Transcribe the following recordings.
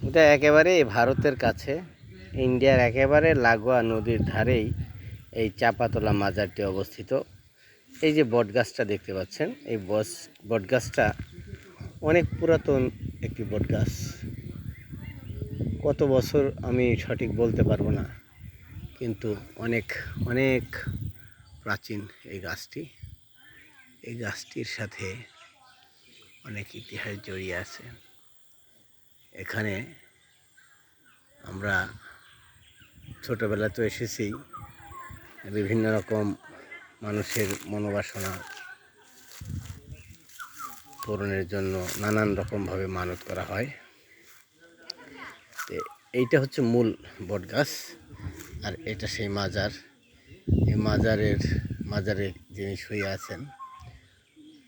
এটা একেবারে ভারতের কাছে, ইন্ডিয়ার একেবারে লাগোয়া নদীর ধারেই এই চাপাতলা মাজারটি অবস্থিত। এই যে বটগাছটা দেখতে পাচ্ছেন, এই বটগাছটা অনেক পুরাতন একটি বটগাছ। কত বছর আমি সঠিক বলতে পারবো না, কিন্তু অনেক অনেক প্রাচীন এই গাছটি। এই গাছটির সাথে অনেক ইতিহাস জড়িয়ে আছে। এখানে আমরা ছোটোবেলা তো এসেছি, বিভিন্ন রকম মানুষের মনোবাসনা পূরণের জন্য নানান রকমভাবে মানত করা হয়। এইটা হচ্ছে মূল বটগাছ, আর এটা সেই মাজার। এই মাজারে যিনি শুয়ে আছেন,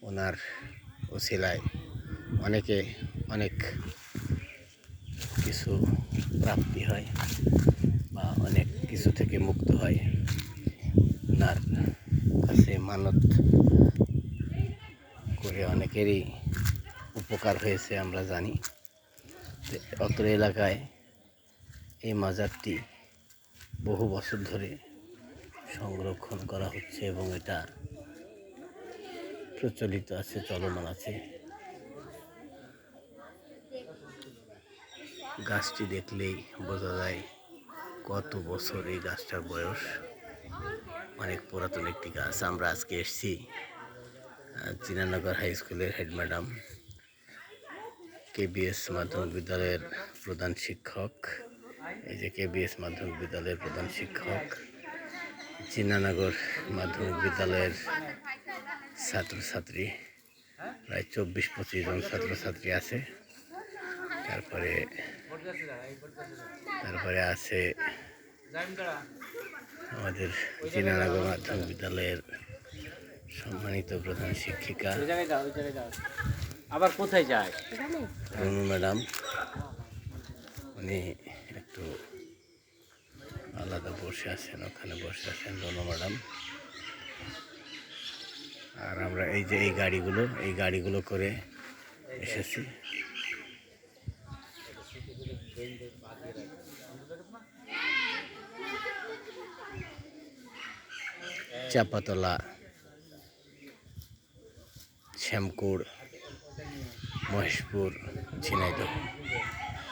ওনার ওসিলায় অনেকে অনেক কিছু প্রাপ্তি হয় বা অনেক কিছু থেকে মুক্ত হয়। ওনার কাছে মানত করে অনেকেরই উপকার হয়েছে আমরা জানি। অত্র এলাকায় এই মাজারটি বহু বছর ধরে সংরক্ষণ করা হচ্ছে এবং এটা প্রচলিত আছে, চলমান আছে। গাছটি দেখলেই বোঝা যায় কত বছর এই গাছটার বয়স। অনেক পুরাতন একটি গাছ। আমরা আজকে এসেছি জিনানগর হাই স্কুলের হেড ম্যাডাম, কেবিএস মাধ্যমিক বিদ্যালয়ের প্রধান শিক্ষক, এই যে কেবিএস মাধ্যমিক বিদ্যালয়ের প্রধান শিক্ষক, জিনানগর মাধ্যমিক বিদ্যালয়ের ছাত্রছাত্রী, প্রায় 24-25 জন ছাত্রছাত্রী আছে। তারপরে আছে আমাদের জিনানগর মাধ্যমিক বিদ্যালয়ের সম্মানিত প্রধান শিক্ষিকা আবার কোথায় যায় রুনু ম্যাডাম। উনি একটু আলাদা বসে আছেন, ওখানে বসে আছেন রুনু ম্যাডাম। আর আমরা এই যে এই গাড়িগুলো করে এসেছি। চাপাতলা, শ্যামকুড়, মহেশপুর, ঝিনাইদহ।